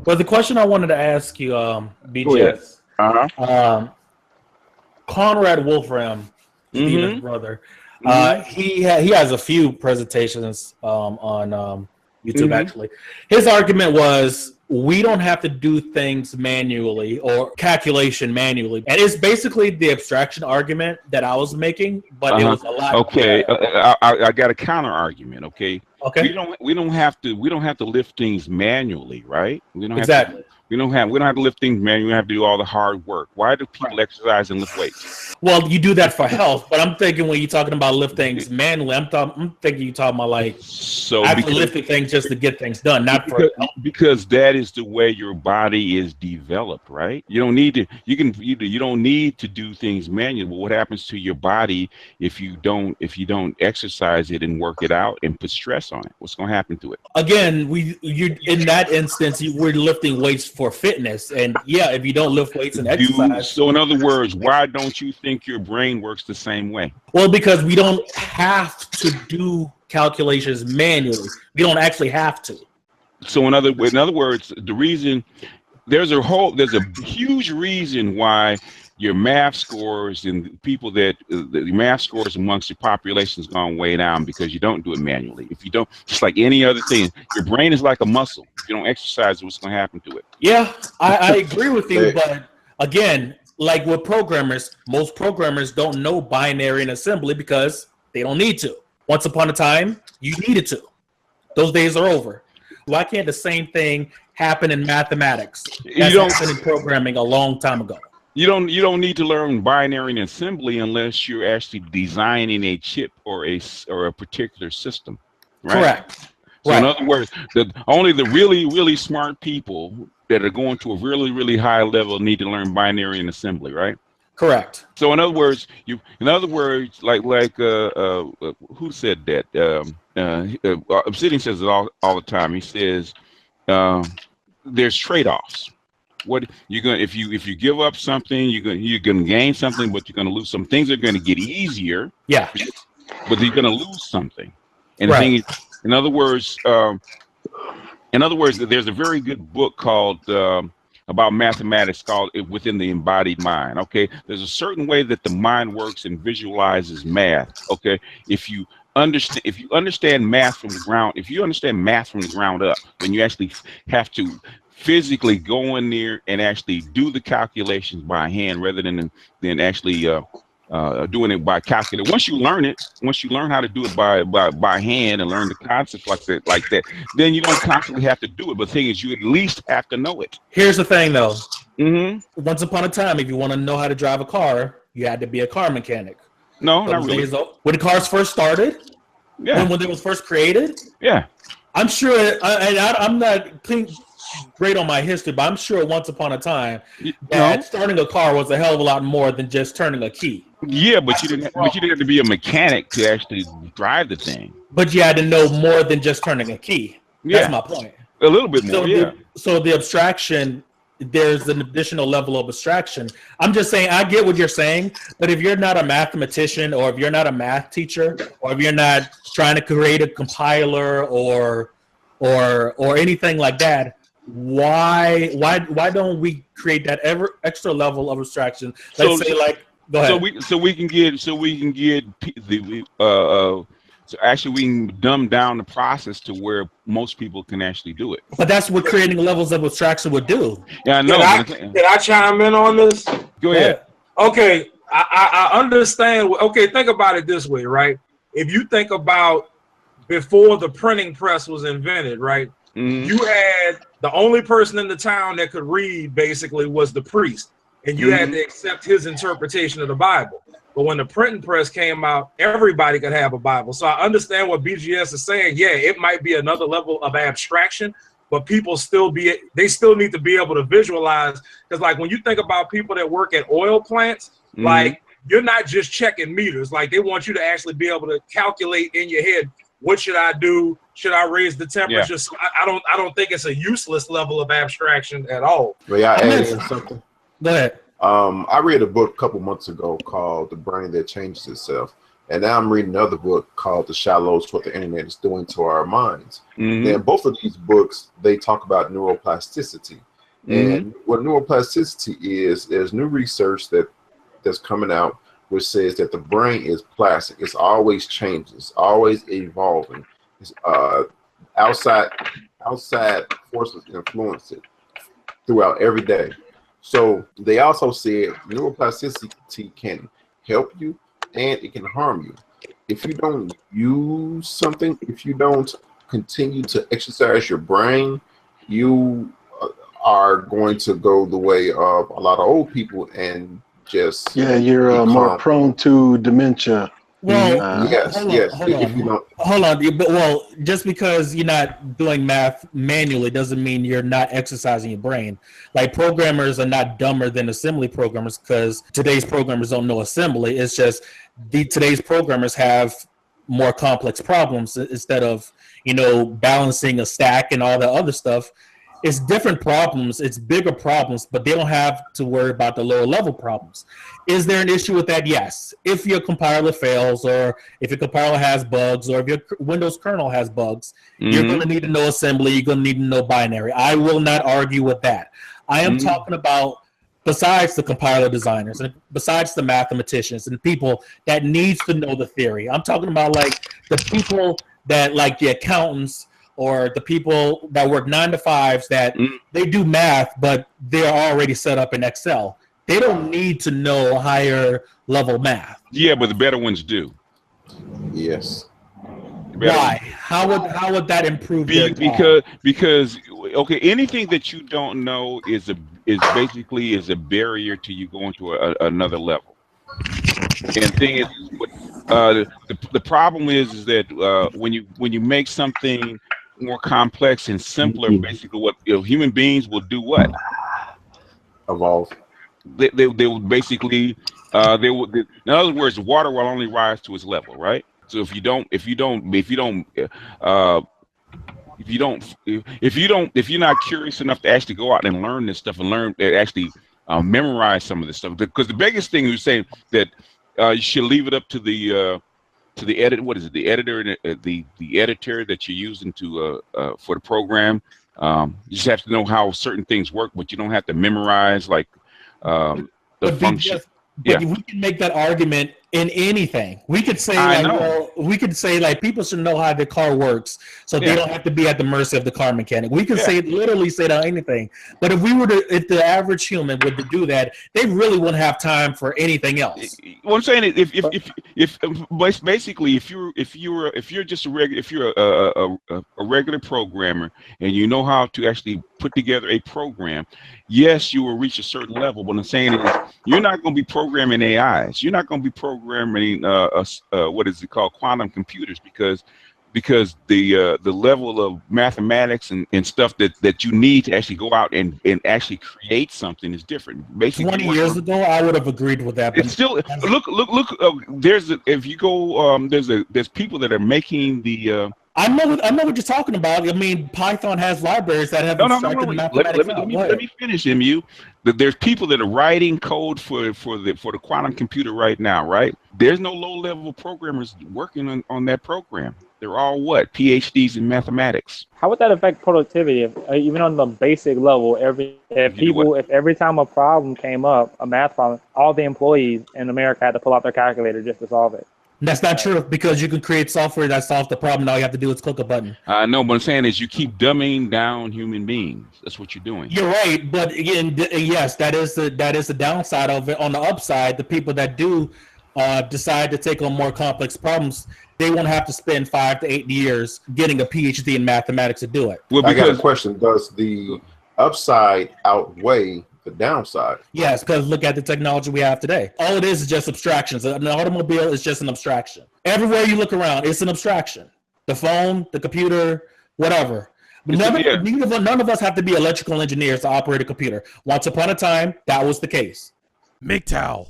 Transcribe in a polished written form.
But the question I wanted to ask you, BGS, Conrad Wolfram, Stephen's brother, he has a few presentations on YouTube. Actually, his argument was we don't have to do things manually or calculation manually, and it's basically the abstraction argument that I was making, but it was a lot. Okay, I got a counter argument. Okay. Okay. We don't have to lift things manually, right? We don't exactly. We don't have to lift things manually. We have to do all the hard work. Why do people exercise and lift weights? Well, you do that for health, but I'm thinking when you're talking about lift things manually, I'm thinking you're talking about like actually lifting things just to get things done, not because that is the way your body is developed, right? You don't need to. You don't need to do things manually. But what happens to your body if you don't exercise it and work it out and put stress on it? What's going to happen to it? Again, you in that instance, we're lifting weights for fitness, and yeah, if you don't lift weights and exercise. So in other words, why don't you think your brain works the same way? Well, because we don't have to do calculations manually. We don't actually have to. So in other words, the reason there's a huge reason why your math scores and people the math scores amongst your population has gone way down because you don't do it manually. If you don't, just like any other thing, your brain is like a muscle. If you don't exercise it, what's going to happen to it? Yeah, I agree with you, but again, like with programmers, most programmers don't know binary and assembly because they don't need to. Once upon a time, you needed to. Those days are over. Why can't the same thing happen in mathematics? That's happened in programming a long time ago. You don't need to learn binary and assembly unless you're actually designing a chip or a particular system, right? Correct. So in other words, only the really smart people that are going to a really high level need to learn binary and assembly, right? Correct. So in other words, like who said that? Obsidian says it all the time. He says there's trade-offs. What you're going if you give up something, you're gonna gain something, but you're gonna lose some things. Are going to get easier. Yeah. But you're gonna lose something. And the thing is, in other words, there's a very good book called about mathematics called Within the Embodied Mind. Okay, there's a certain way that the mind works and visualizes math. Okay, if you understand math from the ground up, then you actually have to physically go in there and actually do the calculations by hand rather than actually doing it by calculator. Once you learn how to do it by hand and learn the concepts like that, then you don't constantly have to do it. But the thing is, you at least have to know it. Here's the thing, though. Once upon a time, if you want to know how to drive a car, you had to be a car mechanic. No, not really. When the cars first started, when they was first created, I'm sure. I'm not great on my history, but I'm sure once upon a time that starting a car was a hell of a lot more than just turning a key. Yeah, but you didn't have to be a mechanic to actually drive the thing. But you had to know more than just turning a key. That's my point. A little bit more, So the abstraction, there's an additional level of abstraction. I'm just saying, I get what you're saying, but if you're not a mathematician, or if you're not a math teacher, or if you're not trying to create a compiler or anything like that, why don't we create that extra level of abstraction? Let's say, like, go ahead. So we can get actually we can dumb down the process to where most people can actually do it. But that's what creating levels of abstraction would do. Yeah, I know. Can I chime in on this? Go ahead. Okay, I understand. Okay, think about it this way, right? If you think about before the printing press was invented, right? You had the only person in the town that could read basically was the priest, and you had to accept his interpretation of the Bible. But when the printing press came out, everybody could have a Bible. So I understand what BGS is saying. Yeah, it might be another level of abstraction, but people still need to be able to visualize. Because like when you think about people that work at oil plants, like you're not just checking meters. Like they want you to actually be able to calculate in your head, what should I do? Should I raise the temperature? Yeah. So I don't think it's a useless level of abstraction at all. May I add in something? Go ahead. I read a book a couple months ago called The Brain That Changes Itself. And now I'm reading another book called The Shallows, What the Internet is Doing to Our Minds. And both of these books, they talk about neuroplasticity. And what neuroplasticity is, there's new research that's coming out which says that the brain is plastic. It's always changing. It's always evolving. It's, outside forces influence it throughout every day. So they also said neuroplasticity can help you and it can harm you. If you don't use something, if you don't continue to exercise your brain, you are going to go the way of a lot of old people and just you're more prone to dementia. Well, yes. Hold on. Well, just because you're not doing math manually doesn't mean you're not exercising your brain. Like, programmers are not dumber than assembly programmers because today's programmers don't know assembly. It's just today's programmers have more complex problems instead of, balancing a stack and all that other stuff. It's different problems. It's bigger problems, but they don't have to worry about the lower level problems. Is there an issue with that? Yes. If your compiler fails, or if your compiler has bugs, or if your Windows kernel has bugs, you're going to need to know assembly. You're going to need to know binary. I will not argue with that. I am talking about, besides the compiler designers and besides the mathematicians and people that needs to know the theory. I'm talking about like the people that, like the accountants, or the people that work 9 to 5s that they do math, but they're already set up in Excel. They don't need to know higher level math. Yeah, but the better ones do. Yes. Why? How would that improve their job? Because okay, anything that you don't know is basically a barrier to you going to another level. And the thing is, the problem is that when you make something more complex and simpler, basically what human beings will do, what evolve. They will basically in other words, water will only rise to its level, right? So if you're not curious enough to actually go out and learn this stuff and actually memorize some of this stuff, because the biggest thing you're saying that you should leave it up to the edit. What is it? The editor, the editor that you're using for the program. You just have to know how certain things work, but you don't have to memorize like the function. But we can make that argument in anything. We could say people should know how the car works, so they don't have to be at the mercy of the car mechanic. We could literally say that anything. But if if the average human were to do that, they really wouldn't have time for anything else. What I'm saying is, if basically if you're just a regular programmer and you know how to actually put together a program, yes, you will reach a certain level. What I'm saying is, you're not going to be programming AIs. You're not going to be programming what is it called, quantum computers, because the level of mathematics and stuff that you need to actually go out and actually create something is different. Basically, 20 years ago, I would have agreed with that. But it's still look. There's people that are making the. I know what you're talking about. I mean, Python has libraries that have abstracted mathematics. Let me finish, MU. There's people that are writing code for the quantum computer right now, right? There's no low-level programmers working on that program. They're all PhDs in mathematics. How would that affect productivity? Even on the basic level, if every time a problem came up, a math problem, all the employees in America had to pull out their calculator just to solve it. That's not true, because you can create software that solves the problem. All you have to do is click a button. I know, but I'm saying is you keep dumbing down human beings. That's what you're doing. You're right, but again, yes, that is the downside of it. On the upside, the people that do decide to take on more complex problems, they won't have to spend 5 to 8 years getting a PhD in mathematics to do it. Well, I got a question. Does the upside outweigh the downside? Yes, because look at the technology we have today. All it is just abstractions. An automobile is just an abstraction. Everywhere you look around, it's an abstraction. The phone, the computer, whatever. None of us have to be electrical engineers to operate a computer. Once upon a time, that was the case. MGTOW.